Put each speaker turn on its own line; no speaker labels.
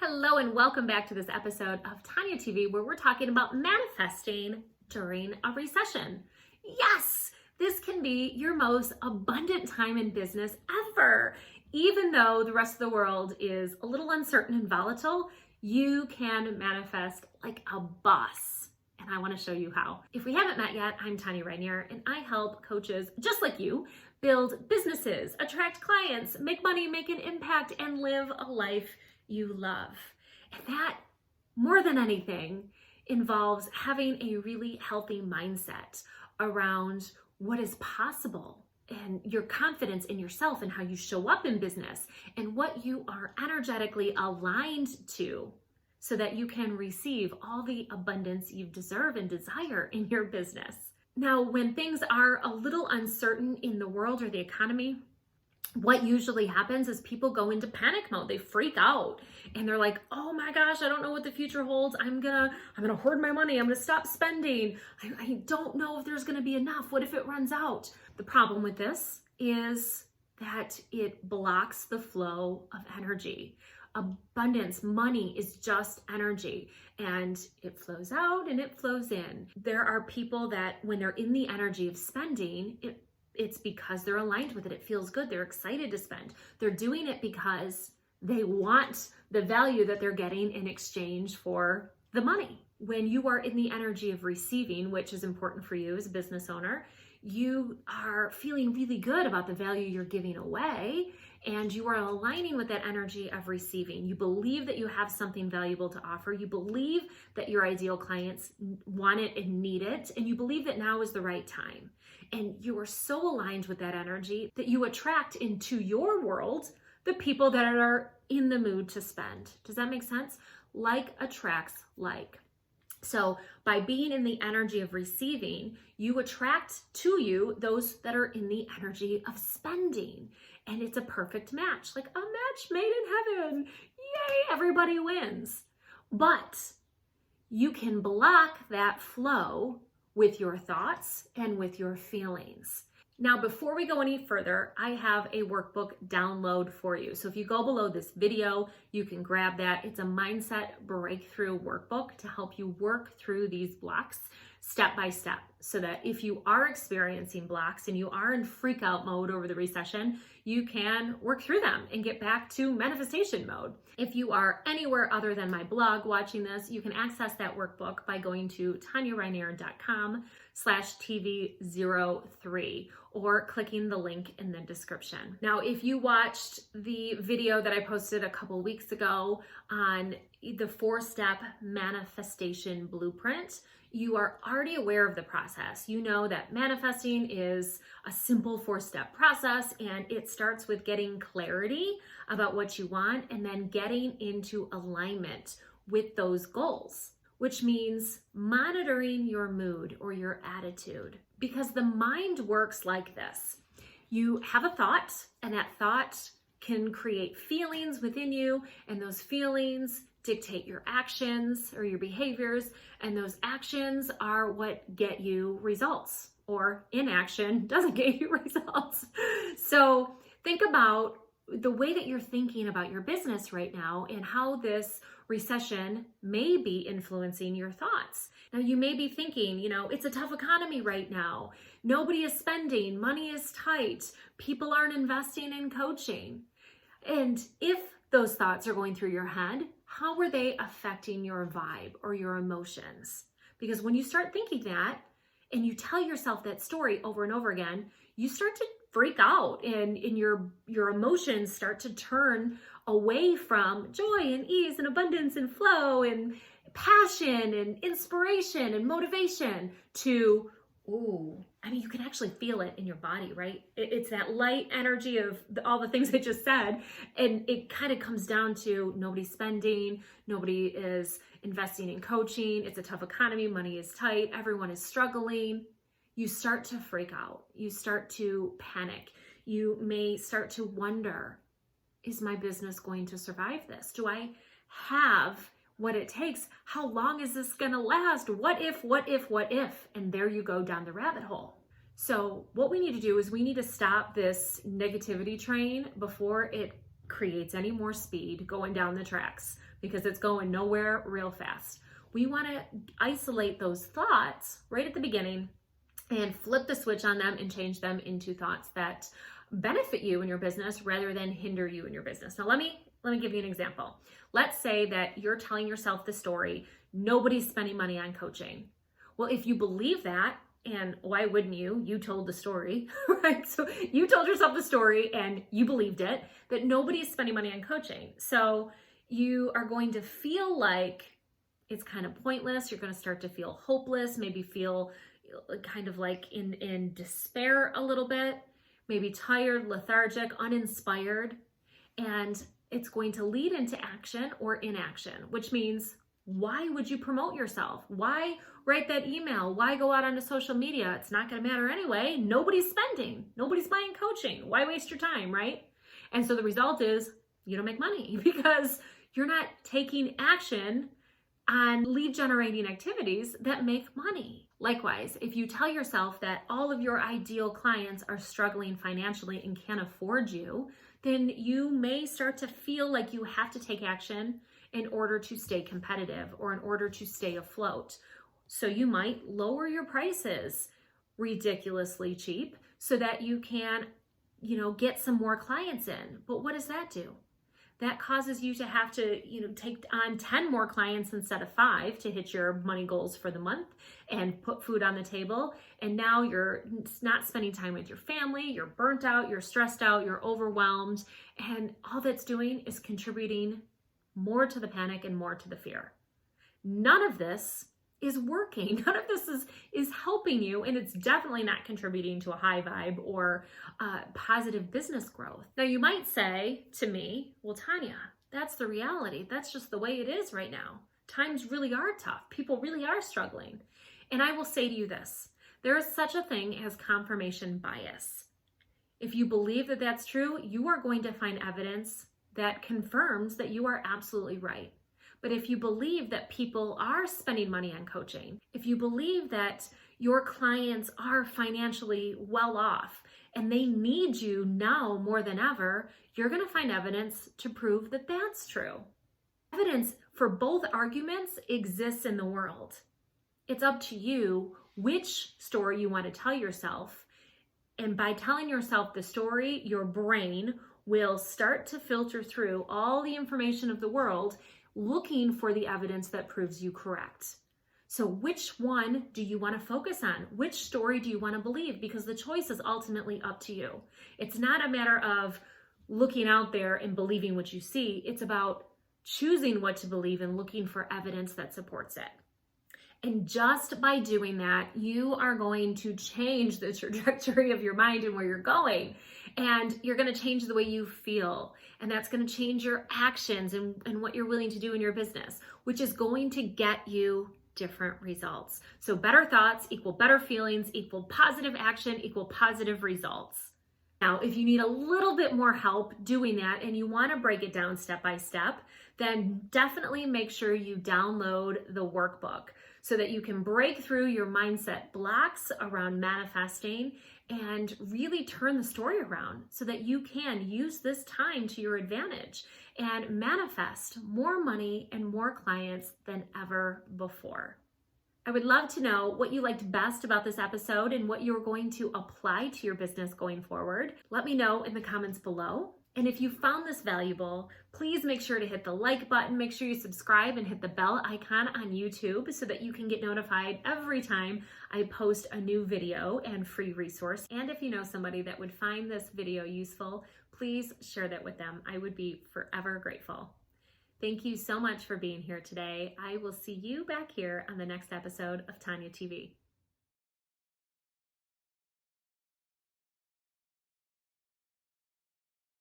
Hello and welcome back to this episode of Tonya TV, where we're talking about manifesting during a recession. Yes, this can be your most abundant time in business ever. Even though the rest of the world is a little uncertain and volatile, you can manifest like a boss. And I want to show you how. If we haven't met yet, I'm Tonya Rineer, and I help coaches just like you build businesses, attract clients, make money, make an impact, and live a life you love. And that, more than anything, involves having a really healthy mindset around what is possible and your confidence in yourself and how you show up in business and what you are energetically aligned to so that you can receive all the abundance you deserve and desire in your business. Now, when things are a little uncertain in the world or the economy, what usually happens is people go into panic mode. They freak out and they're like, oh my gosh, I don't know what the future holds. I'm gonna hoard my money. I'm gonna stop spending. I don't know if there's gonna be enough. What if it runs out? The problem with this is that it blocks the flow of energy. Abundance, money is just energy, and it flows out and it flows in. There are people that when they're in the energy of spending, it's because they're aligned with it. It feels good. They're excited to spend. They're doing it because they want the value that they're getting in exchange for the money. When you are in the energy of receiving, which is important for you as a business owner, you are feeling really good about the value you're giving away, and you are aligning with that energy of receiving. You believe that you have something valuable to offer. You believe that your ideal clients want it and need it, and you believe that now is the right time. And you are so aligned with that energy that you attract into your world the people that are in the mood to spend. Does that make sense? Like attracts like. So by being in the energy of receiving, you attract to you those that are in the energy of spending. And it's a perfect match, like a match made in heaven. Yay, everybody wins. But you can block that flow with your thoughts and with your feelings. Now, before we go any further, I have a workbook download for you. So if you go below this video, you can grab that. It's a Mindset Breakthrough Workbook to help you work through these blocks step by step, so that if you are experiencing blocks and you are in freak out mode over the recession, you can work through them and get back to manifestation mode. If you are anywhere other than my blog watching this, you can access that workbook by going to tonyarineer.com/TV03 or clicking the link in the description. Now, if you watched the video that I posted a couple weeks ago on the 4-step manifestation blueprint, you are already aware of the process. You know that manifesting is a simple 4-step process, and it starts with getting clarity about what you want and then getting into alignment with those goals, which means monitoring your mood or your attitude, because the mind works like this. You have a thought, and that thought can create feelings within you, and those feelings dictate your actions or your behaviors, and those actions are what get you results, or inaction doesn't get you results. So think about the way that you're thinking about your business right now and how this recession may be influencing your thoughts. Now, you may be thinking, it's a tough economy right now. Nobody is spending, money is tight, people aren't investing in coaching. And if those thoughts are going through your head, how are they affecting your vibe or your emotions? Because when you start thinking that and you tell yourself that story over and over again, you start to freak out, and your emotions start to turn away from joy and ease and abundance and flow and passion and inspiration and motivation to, you can actually feel it in your body, right? It's that light energy of all the things I just said. And it kind of comes down to nobody's spending, nobody is investing in coaching, it's a tough economy, money is tight, everyone is struggling. You start to freak out. You start to panic. You may start to wonder, is my business going to survive this? Do I have what it takes? How long is this gonna last? What if? And there you go down the rabbit hole. So what we need to do is we need to stop this negativity train before it creates any more speed going down the tracks. because it's going nowhere real fast. We want to isolate those thoughts right at the beginning and flip the switch on them and change them into thoughts that benefit you in your business rather than hinder you in your business. Now, let me give you an example. Let's say that you're telling yourself the story, nobody's spending money on coaching. Well, if you believe that, and why wouldn't you? You told the story, right? So you told yourself the story and you believed it, that nobody is spending money on coaching. So you are going to feel like it's kind of pointless. You're going to start to feel hopeless, maybe feel kind of like in despair a little bit, maybe tired, lethargic, uninspired. And it's going to lead into action or inaction, which means, why would you promote yourself? Why write that email? Why go out onto social media? It's not going to matter anyway. Nobody's spending. Nobody's buying coaching. Why waste your time, right? And so the result is you don't make money because you're not taking action on lead generating activities that make money. Likewise, if you tell yourself that all of your ideal clients are struggling financially and can't afford you, then you may start to feel like you have to take action in order to stay competitive or in order to stay afloat. So you might lower your prices ridiculously cheap so that you can, get some more clients in. But what does that do? That causes you to have to, take on 10 more clients instead of 5 to hit your money goals for the month and put food on the table. And now you're not spending time with your family, you're burnt out, you're stressed out, you're overwhelmed. And all that's doing is contributing more to the panic and more to the fear. None of this is working. None of this is helping you, and it's definitely not contributing to a high vibe or positive business growth. Now, you might say to me, well, Tonya, that's the reality. That's just the way it is right now. Times really are tough. People really are struggling. And I will say to you this, there is such a thing as confirmation bias. If you believe that that's true, you are going to find evidence that confirms that you are absolutely right. But if you believe that people are spending money on coaching, if you believe that your clients are financially well off and they need you now more than ever, you're going to find evidence to prove that that's true. Evidence for both arguments exists in the world. It's up to you which story you want to tell yourself. And by telling yourself the story, your brain will start to filter through all the information of the world, looking for the evidence that proves you correct. So which one do you want to focus on? Which story do you want to believe? Because the choice is ultimately up to you. It's not a matter of looking out there and believing what you see. It's about choosing what to believe and looking for evidence that supports it. And just by doing that, you are going to change the trajectory of your mind and where you're going. And you're going to change the way you feel. And that's going to change your actions and what you're willing to do in your business, which is going to get you different results. So better thoughts equal better feelings equal positive action equal positive results. Now, if you need a little bit more help doing that and you want to break it down step by step, then definitely make sure you download the workbook so that you can break through your mindset blocks around manifesting and really turn the story around so that you can use this time to your advantage and manifest more money and more clients than ever before. I would love to know what you liked best about this episode and what you're going to apply to your business going forward. Let me know in the comments below. And if you found this valuable, please make sure to hit the like button, make sure you subscribe and hit the bell icon on YouTube so that you can get notified every time I post a new video and free resource. And if you know somebody that would find this video useful, please share that with them. I would be forever grateful. Thank you so much for being here today. I will see you back here on the next episode of Tonya TV.